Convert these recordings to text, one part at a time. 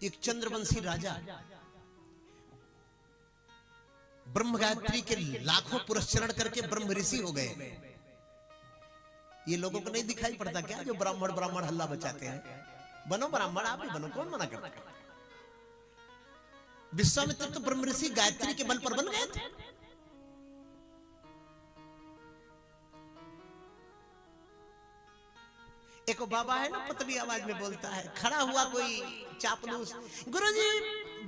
एक चंद्रवंशी राजा ब्रह्म गायत्री के लाखों पुरस्चरण करके ब्रह्म ऋषि हो गए। ये लोगों को नहीं दिखाई पड़ता क्या जो ब्राह्मण ब्राह्मण हल्ला बचाते हैं? बनो ब्राह्मण, आप ही बनो, कौन मना करता है? विश्वामित्र तो ब्रह्म ऋषि गायत्री के बल पर बन गए थे। एक बाबा है ना, पतली आवाज में बोलता है, खड़ा हुआ कोई चापलूस, गुरुजी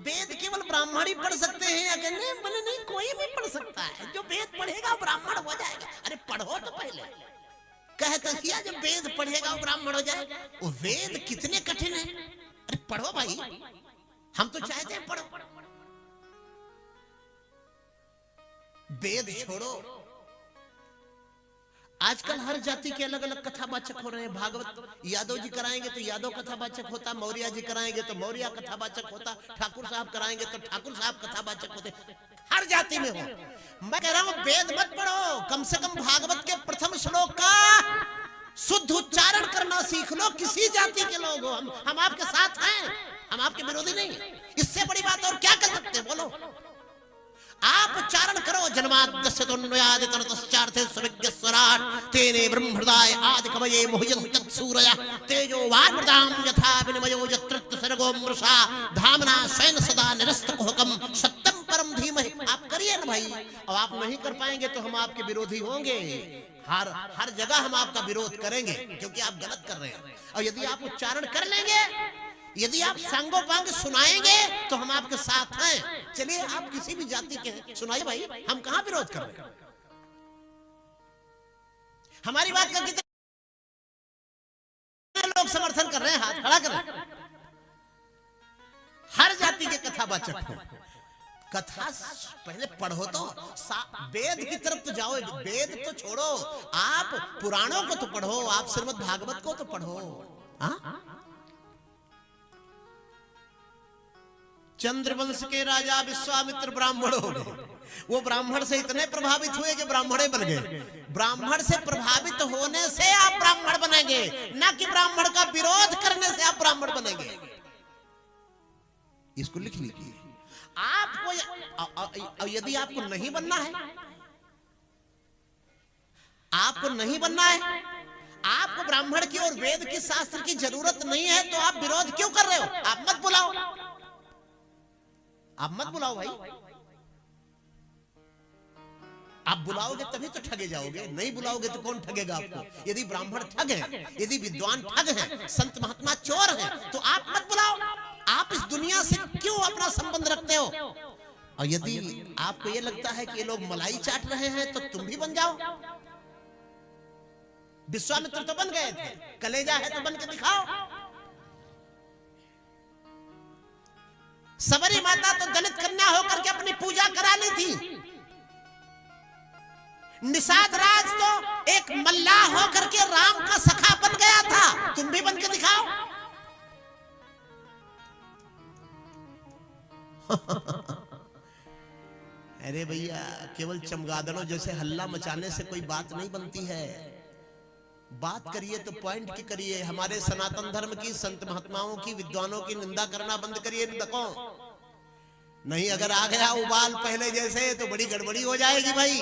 वेद केवल ब्राह्मण ही पढ़ सकते हैं? या कहने बोले नहीं, कोई भी पढ़ सकता है, जो वेद पढ़ेगा ब्राह्मण हो जाएगा। अरे पढ़ो तो पहले, कहता किया जब वेद पढ़ेगा वो ब्राह्मण हो जाएगा। वो वेद कितने कठिन है, अरे पढ़ो भाई, हम तो चाहते हैं पढ़ो। वेद छोड़ो, आजकल हर जाति के अलग अलग कथावाचक हो रहे हैं। भागवत यादव जी कराएंगे तो यादव कथावाचक होता, मौर्य जी कराएंगे तो मौर्य कथावाचक होता, ठाकुर साहब कराएंगे तो ठाकुर साहब कथावाचक होते। हर जाति में हो। मैं कह रहा हूं वेद मत पढ़ो, कम से कम भागवत के प्रथम श्लोक का शुद्ध उच्चारण करना सीख लो। किसी जाति के लोग हो, हम आपके साथ हैं, हम आपके विरोधी नहीं। इससे बड़ी बात और क्या कर सकते, बोलो? आप उच्चारण करो, जन्माद्यस्य तन्मयादितरतश्चार्थे सुविज्ञस्वराट् तेने ब्रह्महृदाय आदिकवये मुह्यन्ति सूरयः तेजो वाग्मृतां यथा विनिमयो यत्र सर्गो मृषा धाम्ना स्वेन सदा निरस्तकुहकं सत्यं परं धीमहि। आप करिए ना भाई, और आप नहीं कर पाएंगे तो हम आपके विरोधी होंगे। हर जगह हम आपका विरोध करेंगे क्योंकि आप गलत कर रहे हैं। और यदि आप उच्चारण कर लेंगे, यदि आप सांगोपांग सुनाएंगे तो हम आपके साथ हैं। चलिए, आप किसी भी जाति के हैं, सुनाइए भाई, हम कहां विरोध कर रहे हैं? हमारी बात का कितने लोग समर्थन कर रहे हैं, हाथ खड़ा कर रहे हैं। हर जाति के कथावाचक हो। कथा पहले पढ़ो तो, वेद की तरफ तो जाओ। वेद तो छोड़ो, आप पुराणों को तो पढ़ो, आप श्रीमद् भागवत को तो पढ़ो। चंद्रवंश के राजा विश्वामित्र ब्राह्मण हो गए। वो ब्राह्मण से इतने प्रभावित हुए कि ब्राह्मण बन गए। ब्राह्मण से प्रभावित होने से आप ब्राह्मण बनेंगे, ना कि ब्राह्मण का विरोध करने से आप ब्राह्मण बनेंगे। इसको लिख लीजिए। आपको यदि आपको नहीं बनना है, आपको नहीं बनना है, आपको ब्राह्मण की और वेद की शास्त्र की जरूरत नहीं है, तो आप विरोध क्यों कर रहे हो? आप मत बुलाओ, आप मत बुलाओ भाई। आप बुलाओगे तभी तो ठगे जाओगे, नहीं बुलाओगे तो कौन ठगेगा आपको? यदि ब्राह्मण ठग है, यदि विद्वान ठग है, संत महात्मा चोर है, तो आप मत बुलाओ। आप इस दुनिया से क्यों अपना संबंध रखते हो? और यदि आपको यह लगता है कि ये लोग मलाई चाट रहे हैं तो तुम भी बन जाओ। विश्वामित्र तो बन गए थे, कलेजा है तो बन के दिखाओ। सबरी माता तो दलित कन्या होकर के अपनी पूजा करा ली थी। निषाद राज तो एक मल्लाह होकर के राम का सखा बन गया था, तुम भी बन के दिखाओ। अरे भैया, केवल चमगादड़ों जैसे हल्ला मचाने से कोई बात नहीं बनती है। बात करिए तो पॉइंट की करिए। हमारे सनातन धर्म की, संत महात्माओं की, विद्वानों की निंदा करना बंद करिए। निंदकों नहीं, अगर आ गया उबाल पहले जैसे तो बड़ी गड़बड़ी हो जाएगी भाई।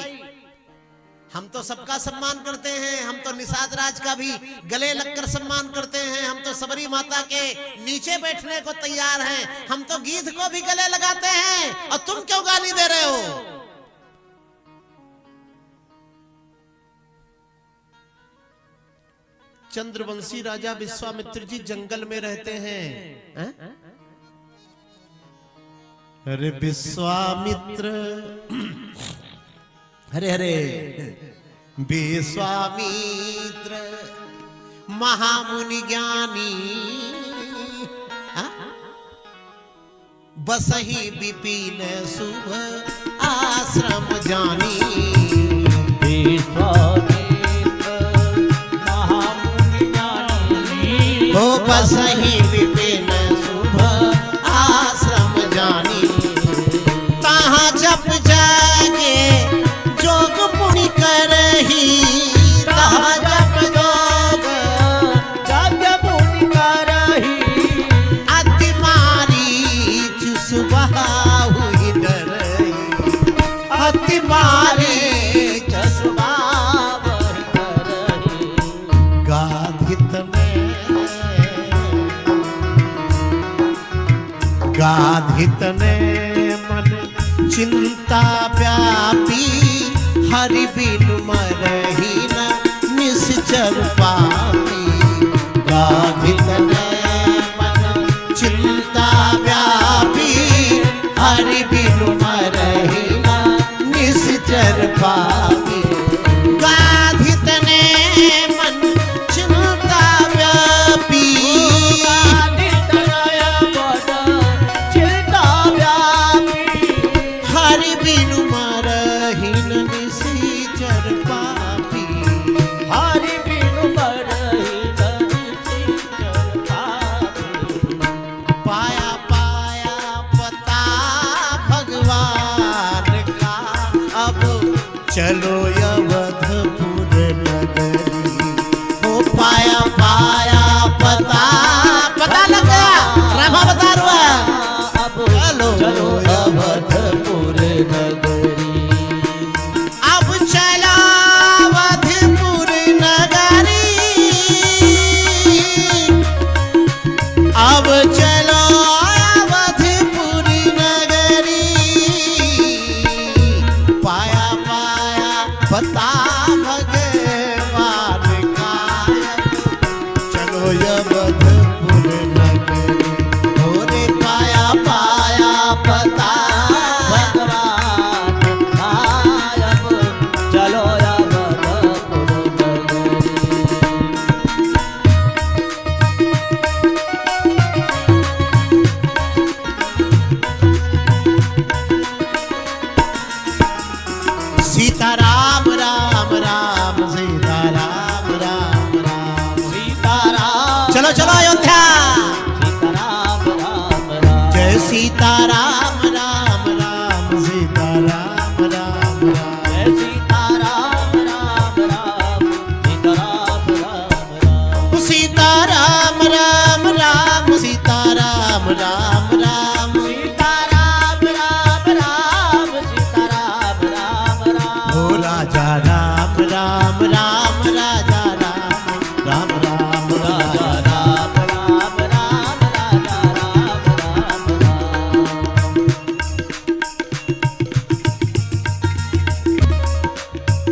हम तो सबका सम्मान करते हैं, हम तो निषाद राज का भी गले लगकर सम्मान करते हैं, हम तो सबरी माता के नीचे बैठने को तैयार हैं, हम तो गीध को भी गले लगाते हैं, और तुम क्यों गाली दे रहे हो? चंद्रवंशी राजा विश्वामित्र जी जंगल में रहते हैं। अरे विश्वामित्र, हरे हरे विश्वामित्र महामुनि ज्ञानी, बसहि विपिन शुभ आश्रम जानी। विश्वामित्र महामुनि ज्ञानी, ओ बसहि विपिन शुभ आश्रम जानी। तहाँ जप जागे जोग मुनि करही, तहाँ जप जोग मुनि करही। अति मारी गाधित ने मन चिंता व्यापी, हरि बिनु मरहि न निश्चर पापी। गाधित ने मन चिंता व्यापी, हरि बिनु मरहि न निश्चर पापी। गाधित ने मन चिंता व्यापी, हरि बिनु मरहि न निश्चर पापी। हरि बिनु मरहि न निश्चर पापी। पाया पाया पता भगवान का, अब चलो अवधपुर नगरी। ओ पाया पाया पता, पता लग गया, रामा बता रहा अब चलो चलो अवधपुर नगरी। अब चला अवधपुर नगरी, अब चलो अवधपुर नगरी। पाया पाया पता भगवान का, चलो अवधपुर नगरी। ओरे पाया पाया पता भगवान गायब, चलो अवधपुर नगरी। सीताराम राम राम सीताराम राम राम। सीताराम चलो चलो अयोध्या। सीताराम राम राम। जय सीताराम राम राम सीताराम राम राम। जय सीताराम राम राम। सीताराम राम राम। सीताराम राम राम सीताराम राम राम। सीताराम राम राम। सीताराम राम राम। ओ राजा राम राम राम राजा राम राम राम राजा राजा राम राम राम। राजा राम राम राम।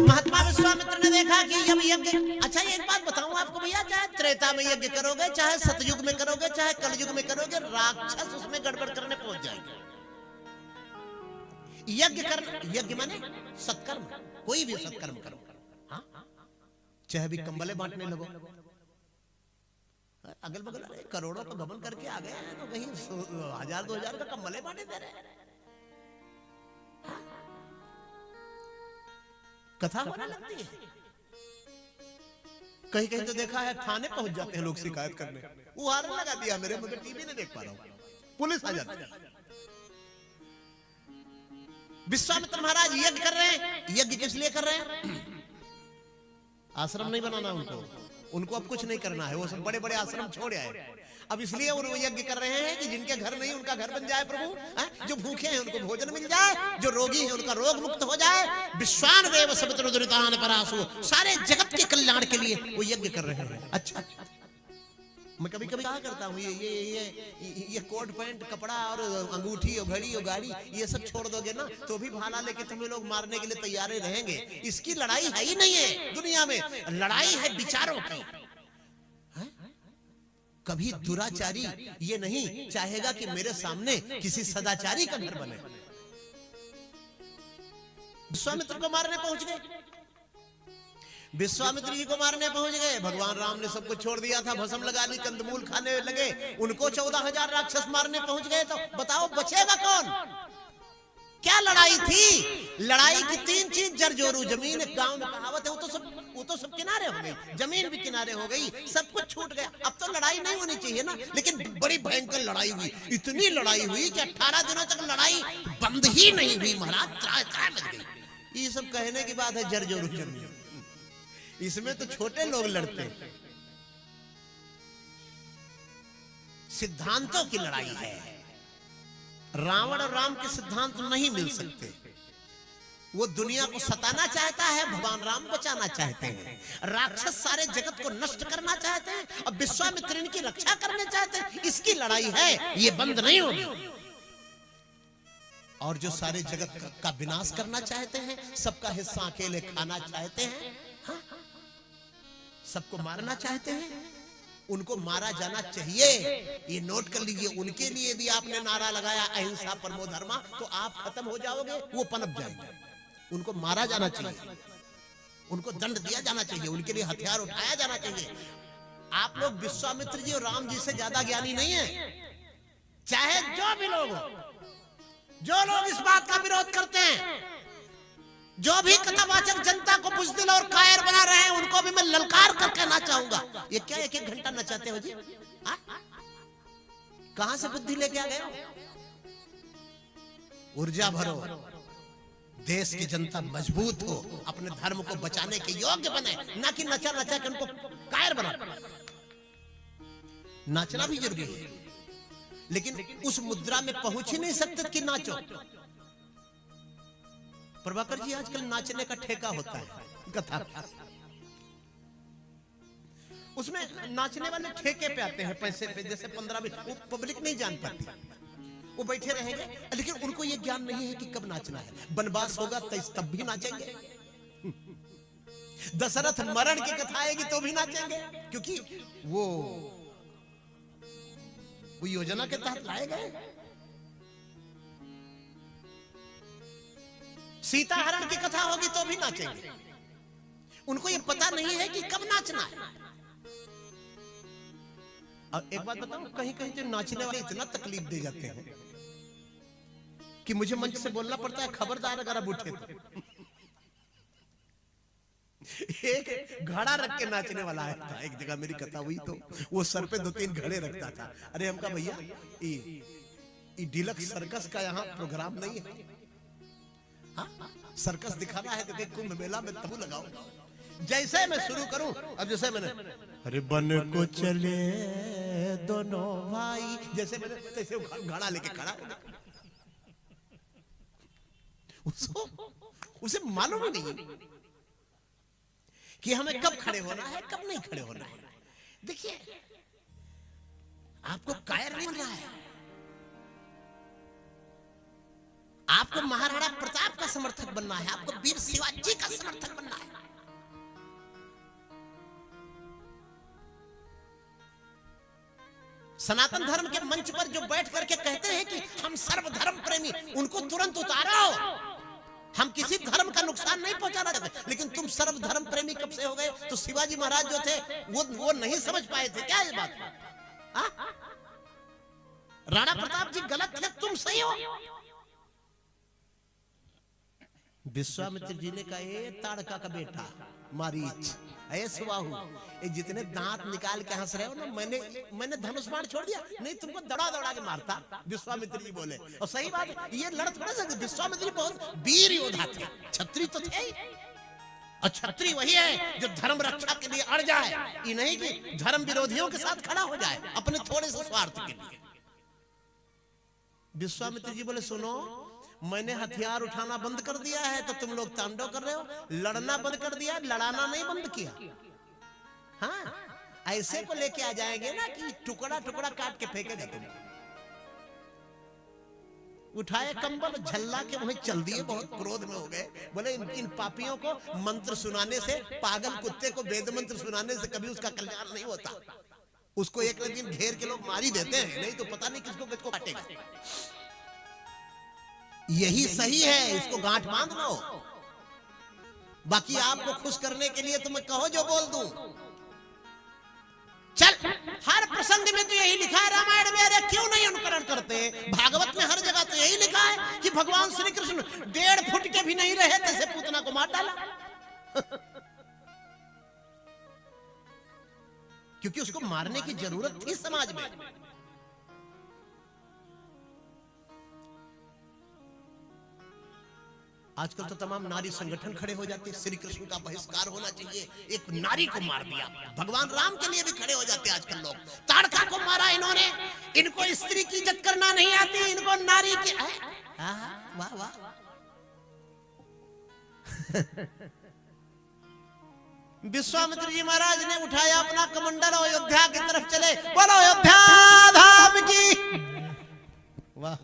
महात्मा विश्वामित्र ने देखा कि जब यज्ञ, अच्छा एक बात बताऊं आपको भैया, चाहे त्रेता में यज्ञ करोगे, चाहे सतयुग में करोगे, चाहे कलयुग में करोगे, राक्षस उसमें गड़बड़ करने पहुंच जाएंगे। यज्ञ कर, यज्ञ माने सत्कर्म, कोई भी सत्कर्म करो। हाँ? चाहे भी कंबले बांटने लगो, अगल बगल अरे करोड़ों का गबन करके आ गए हैं, तो कहीं 1000-2000 का कंबले बांटे दे रहे हैं। हाँ? कथा होने लगती है। कहीं कहीं तो देखा है थाने पहुंच जाते हैं लोग शिकायत करने, वो हारन लगा दिया मेरे, मगर टीवी नहीं देख पा रहा हूं, पुलिस आ जाती है। विश्वामित्र महाराज यज्ञ कर रहे हैं। यज्ञ किस लिए कर रहे हैं? आश्रम नहीं बनाना उनको, उनको अब कुछ नहीं करना है, वो सब बड़े बड़े आश्रम छोड़ आए। अब इसलिए वो यज्ञ कर रहे हैं कि जिनके घर नहीं उनका घर बन जाए प्रभु, जो भूखे हैं उनको भोजन मिल जाए, जो रोगी हैं उनका रोग मुक्त हो जाए। विश्वानवेव सवितुर दुरितान परासु, सारे जगत के कल्याण के लिए वो यज्ञ कर रहे हैं। अच्छा, मैं कभी कभी कहा करता हूँ ये कोट पैंट कपड़ा और अंगूठी और घड़ी और गाड़ी ये सब छोड़ दोगे ना तो भी भाला लेके तुम्हें लोग मारने के लिए तैयार रहेंगे। इसकी लड़ाई है ही नहीं है दुनिया में, लड़ाई है विचारों की। कभी दुराचारी ये नहीं चाहेगा कि मेरे सामने किसी सदाचारी का घर बने। विश्वामित्र को मारने पहुंच गए, विश्वामित्र जी को मारने पहुंच गए। भगवान राम ने सबको छोड़ दिया था, भस्म लगा ली, कंदमूल खाने लगे। उनको 14,000 राक्षस मारने पहुंच गए, तो बताओ बचेगा कौन? क्या लड़ाई थी? लड़ाई की 3 चीज जरजोरू। जमीन, एक गांव में कहावत है, वो तो सब किनारे हो गई, जमीन भी किनारे हो गई, सब कुछ छूट गया। अब तो लड़ाई नहीं होनी चाहिए ना, लेकिन बड़ी भयंकर लड़ाई हुई। इतनी लड़ाई हुई कि 18 दिनों तक लड़ाई बंद ही नहीं हुई महाराज, त्राह लग गई। ये सब कहने की बात है जरजोरू जमीन, इसमें तो छोटे लोग लड़ते हैं। सिद्धांतों की लड़ाई है। रावण और राम के सिद्धांत नहीं मिल सकते। वो दुनिया को सताना चाहता है, भगवान राम बचाना चाहते हैं। राक्षस सारे जगत को नष्ट करना चाहते हैं, और विश्वामित्र इनकी रक्षा करना चाहते हैं। इसकी लड़ाई है, ये बंद नहीं होगी। और जो सारे जगत का विनाश करना चाहते हैं, सबका हिस्सा अकेले खाना चाहते हैं, हाँ? सबको मारना चाहते हैं, उनको मारा जाना चाहिए। ये नोट कर लीजिए, उनके लिए यदि आपने नारा लगाया अहिंसा परमो धर्मा, तो आप खत्म हो जाओगे, वो पनप जाएंगे। उनको मारा जाना चाहिए, उनको दंड दिया जाना चाहिए, उनके लिए हथियार उठाया जाना चाहिए। आप लोग विश्वामित्र जी और राम जी से ज्यादा ज्ञानी नहीं है। चाहे जो भी लोग हो, जो लोग इस बात का विरोध करते हैं, जो भी कथावाचक जनता को बुज़दिल और कायर बना रहे हैं, उनको भी मैं ललकार कर कहना चाहूंगा, ये क्या एक एक घंटा नचाते हो जी? कहां से बुद्धि लेके आ गए हो? ऊर्जा भरो, देश की जनता मजबूत हो, अपने धर्म को बचाने के योग्य बने, ना कि नचा नचा के उनको कायर बना। नाचना भी जरूरी है, लेकिन उस मुद्रा में पहुंच ही नहीं सकते कि नाचो। प्रभाकर जी, आजकल नाचने का ठेका होता है कथा, उसमें नाचने वाले ठेके पे आते हैं, पैसे पे, जैसे 15-20, वो पब्लिक नहीं जान पाती, वो बैठे रहेंगे, लेकिन उनको ये ज्ञान नहीं है कि कब नाचना है। वनवास होगा तब भी नाचेंगे, दशरथ मरण की कथा आएगी तो भी नाचेंगे, क्योंकि वो योजना के तहत लाए गए। सीता हरण की कथा होगी तो भी नाचेंगे, उनको ये पता नहीं है कि कब नाचना है। और एक बात बताऊं, कहीं कहीं जो नाचने वाले इतना तकलीफ दे जाते हैं कि मुझे मंच से बोलना पड़ता है, खबरदार अगर अब उठे तो। एक घड़ा रख के नाचने वाला आया था, एक जगह मेरी कथा हुई तो वो सर पे 2-3 घड़े रखता था। अरे हमका भैया, ये डिलक्स सर्कस का यहाँ प्रोग्राम नहीं है, हाँ? सर्कस दिखाना है तो कुंभ मेला में तबू लगाओ। जैसे मैं शुरू करूं, अब जैसे मैंने अरे बन को चले दोनों भाई, जैसे मैंने तैसे घड़ा लेके खड़ा हो गया। उसे मालूम ही नहीं कि हमें कब खड़े होना है, कब नहीं खड़े होना है। देखिए, आपको कायर नहीं बन रहा है, आपको महाराणा प्रताप का समर्थक बनना है, आपको वीर शिवाजी का समर्थक बनना है। सनातन धर्म के मंच पर जो बैठ करके कहते हैं कि हम सर्वधर्म प्रेमी, उनको तुरंत उतारो। हम किसी धर्म का नुकसान नहीं पहुंचाना चाहते, लेकिन तुम सर्वधर्म प्रेमी कब से हो गए? तो शिवाजी महाराज जो थे वो नहीं समझ पाए थे क्या ये बात? राणा प्रताप जी गलत थे, तुम सही हो। विश्वामित्र जी ने कहा, ए ताड़का का बेटा मारीच, ऐ सुबाहु, ये जितने दांत निकाल के हंस रहे हो ना, मैंने धनुष बाण छोड़ दिया, नहीं तुमको दौड़ा दौड़ा के मारता। विश्वामित्र जी बोले, और सही बात है, ये लड़ थोड़ा सकते। विश्वामित्र जी बहुत वीर योद्धा थे, क्षत्रिय तो थे, और क्षत्रिय वही है जो धर्म रक्षा के लिए अड़ जाए, ये नहीं कि धर्म विरोधियों के साथ खड़ा हो जाए अपने थोड़े से स्वार्थ के लिए। विश्वामित्र जी बोले, सुनो, मैंने हथियार उठाना बंद कर दिया है तो तुम लोग तांडव कर रहे हो, लड़ना बंद कर दिया, लड़ाना नहीं बंद किया। हाँ, ऐसे को लेके आ जाएंगे ना कि टुकड़ा टुकड़ा काट के फेंकेगा तुम। उठाए कंबल झल्ला के वहीं चल दिए, बहुत क्रोध में हो गए। बोले, इन पापियों को मंत्र सुनाने से, पागल कुत्ते को वेद मंत्र सुनाने से कभी उसका कल्याण नहीं होता। उसको एक दिन घेर के लोग मार ही देते हैं, नहीं तो पता नहीं किसको काटेगा। यही सही है, इसको गांठ बांध लो। बाकी आपको खुश करने के लिए तुम्हें कहो जो बोल दूं। चल, हर प्रसंग में तो यही लिखा है रामायण में, अरे क्यों नहीं अनुकरण करते? भागवत में हर जगह तो यही लिखा है कि भगवान श्री कृष्ण 1.5 फुट के भी नहीं रहे, तैसे पूतना को मार डाला। क्योंकि उसको मारने की जरूरत थी समाज में। आजकल तो तमाम नारी संगठन खड़े हो जाते हैं, श्री कृष्ण का बहिष्कार होना चाहिए, एक नारी को मार दिया। भगवान राम के लिए भी खड़े हो जाते हैं आजकल लोग। ताड़का को मारा इन्होंने, इनको स्त्री की इज्जत करना नहीं आती, इनको नारी की। वाह वाह। विश्वामित्र जी महाराज ने उठाया अपना कमंडल, अयोध्या की तरफ चले। बोलो अयोध्या धाम की वाह।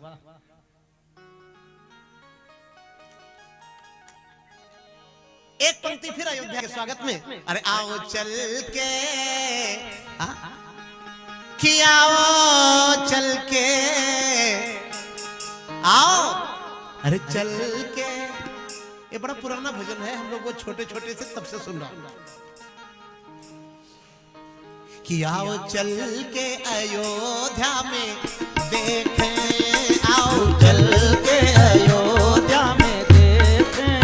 स्वागत में। अरे आओ चल के कि आओ चल के आओ, अरे चल के। ये बड़ा पुराना भजन है, हम लोग वो छोटे छोटे से तब से सुन रहा हूं कि आओ चल के अयोध्या में देखें, आओ चल के अयोध्या में देखें,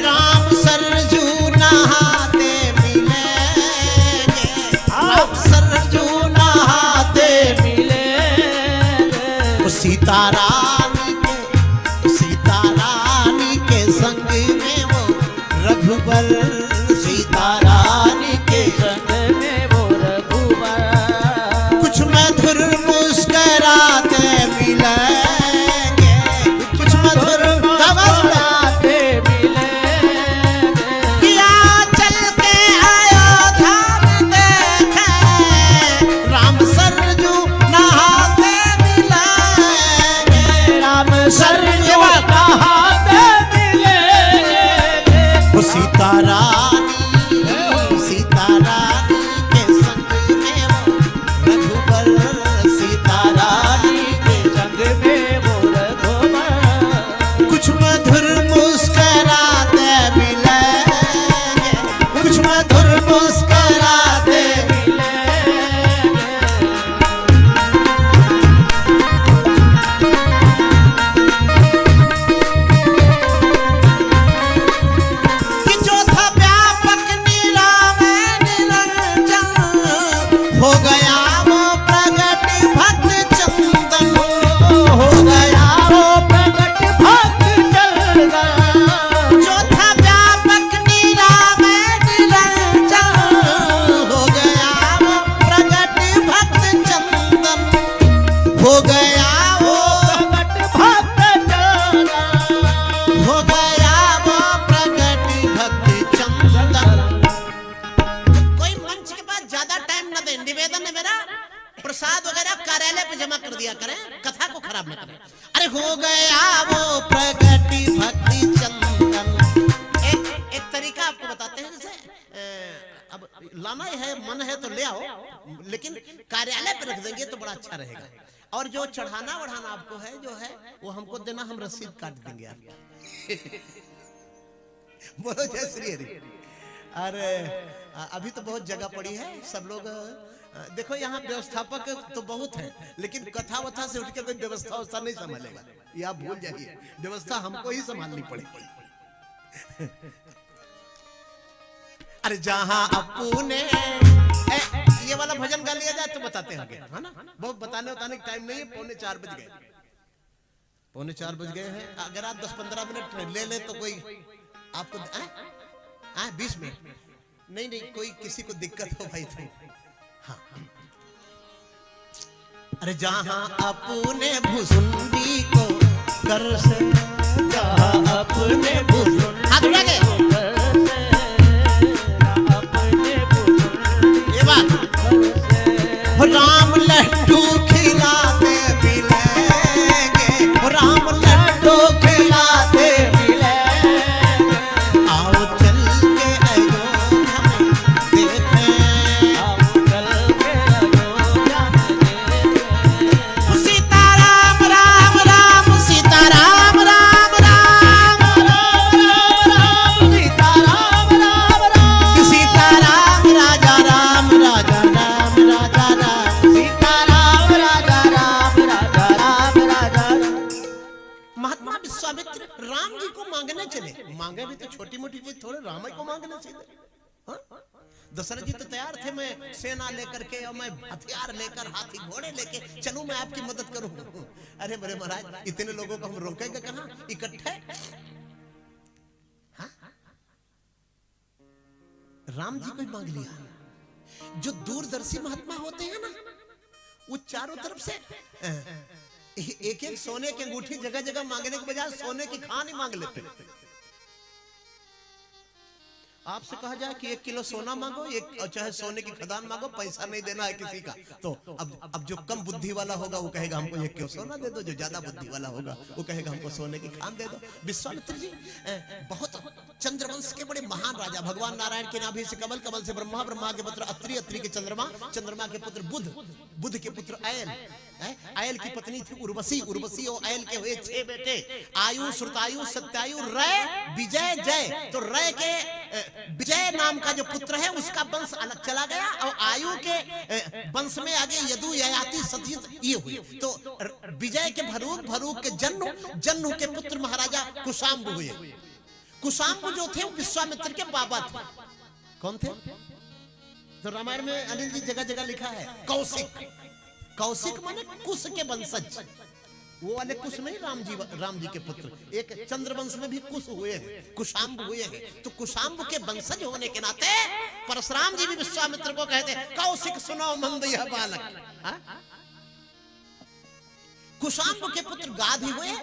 राम सरजू नहाते मिलेंगे, राम सरजू नहाते मिलेंगे, सीता रानी के संग में वो रघुबर, सीता रानी के संग में वो रघुवर, कुछ मधुर मुस्कुराते मिलेंगे, कुछ मधुर मुस्कुराते मिलेंगे, किया चल के अयोध्या में देखें, राम सरजू नहाते मिलेंगे, राम सरजू नहाते मिलेंगे, वो सीता रानी के संग में वो रघुबर, सीता रानी के संग में वो रघुवर, कुछ मधुर मुस्कुराते मिलेंगे, कुछ मधुर मुस्कुराते कि जो था व्यापक निरामय निरंजन, हो गया वो प्रगट भक्त चंदन, हो गया वो प्रकट भक्त चंदन, जो था व्यापक निरामय निरंजन, हो गया वो प्रगट भक्त चंदन, हो गया वो प्रकट भक्त चंदन, हो गया वो प्रगट भक्त चंदन। कोई मंच के पास ज्यादा टाइम न दें, निवेदन है मेरा, प्रसाद वगैरह कार्यालय पे जमा कर दिया करें, कथा को खराब न करें। अरे हो गया वो प्रगट भक्ति चंदन। एक तरीका आपको बताते हैं, जैसे अब लाना है, मन है तो ले आओ, लेकिन कार्यालय पे रख देंगे तो बड़ा अच्छा रहेगा। और जो चढ़ाना बढ़ाना आपको है, जो है वो हमको देना, हम रसीद काट देंगे आपकी। बोलो जय श्री हरि। अरे अभी तो बहुत जगह पड़ी है, सब लोग देखो यहाँ व्यवस्थापक तो बहुत है, लेकिन कथा वथा से उठ के कोई व्यवस्था नहीं संभालेगा, ये आप भूल जाइए, व्यवस्था हमको ही संभालनी पड़ेगी। अरे जहां अपने ये वाला भजन गा लिया जाए तो बताते हैं आगे, है ना, बहुत बताने का टाइम नहीं है, 3:45 बज गए, 3:45 बज गए हैं। अगर आप 10-15 मिनट ले ले तो कोई आपको 20 मिनट नहीं, कोई किसी को दिक्कत हो भाई तो हाँ। अरे जहां अपने भुसुंडी को कर से, जहाँ अपने भुसुंडी हाथ उठा के अपने भुसुंडी ये बात, राम लड्डू खिलाते मिलेंगे, राम लड्डू खिलाते मिलेंगे, आओ चल के अयोध्या में देखें, आओ चल के अयोध्या में देखें, सीता राम राम राम, सीता राम राम राम, राम सीता राम राम राम, सीता राम राजा राम, राजा राम, राजा राम, सीता राम राजा राम, राजा राम, राजा राम। महात्मा विश्वामित्र राम जी को मांगने चले, मांगे भी तो छोटी मोटी चीज थोड़े, राम ही को मांगने सीधे। हाँ? दशरथ जी तो तैयार थे, मैं सेना लेकर के और मैं हथियार लेकर, हाथी घोड़े लेके चलूं, मैं आपकी मदद करूं। अरे बड़े महाराज, इतने लोगों को हम रोकेंगे कहां, इकट्ठे। हाँ? राम जी को ही मांग लिया। जो दूरदर्शी महात्मा होते हैं ना, वो चारों तरफ से एक एक सोने की अंगूठी जगह जगह मांगने के बजाय सोने की खान ही मांग लेते। आपसे कहा जाए कि 1 किलो सोना मांगो, एक चाहे सोने की खदान मांगो, पैसा नहीं देना है किसी का, तो अब जो कम बुद्धि वाला होगा वो कहेगा हमको 1 किलो सोना दे दो, जो ज्यादा बुद्धि वाला होगा वो कहेगा हमको सोने की खान दे दो। विश्वामित्र जी बहुत चंद्रवंश के बड़े महान राजा, भगवान नारायण के नाभि से कमल, कमल से ब्रह्मा, ब्रह्मा के पुत्र अत्रि, अत्रि के चंद्रमा, चंद्रमा के पुत्र बुध, बुध के पुत्र अयल, अयल की पत्नी थी उर्वशी, उर्वशी और अयल के हुए 6 बेटे, आयु, श्रुतायु, सत्यायु, रय, विजय, जय। तो रय के विजय नाम का जो पुत्र है उसका वंश अलग चला गया, और आयु के वंश में आगे यदु, ययाति, सतीश ये हुए। तो विजय के भरूक, भरूक के जन्नु, जन्नु के पुत्र महाराजा कुशाम्ब हुए। कुशाम्ब जो थे वो विश्वामित्र के बाबा थे। कौन थे? तो रामायण में अनिल जी जगह जगह लिखा है कौशिक, कौशिक माने कुश के वंशज, वो वाले कुश नहीं, राम जी के पुत्र। एक चंद्रवंश में भी कुश हुए हैं, कुशाम्ब हुए हैं। तो कुशाम्ब के वंशज होने के नाते परशुराम जी भी विश्वामित्र को कहते हैं कौशिक सुनो मंद यह बालक। कुशाम्ब के पुत्र गाधी हुए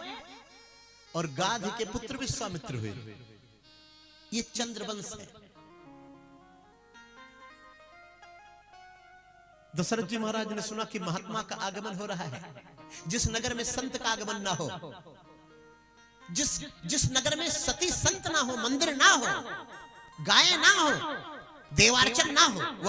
और गाधी के पुत्र विश्वामित्र हुए। ये चंद्रवंश है। दशरथ जी महाराज ने सुना कि महात्मा का आगमन हो रहा है। जिस नगर में संत का आगमन ना हो, जिस नगर में सती संत ना हो, मंदिर ना हो, गाय ना हो, देवार्चन ना हो, वह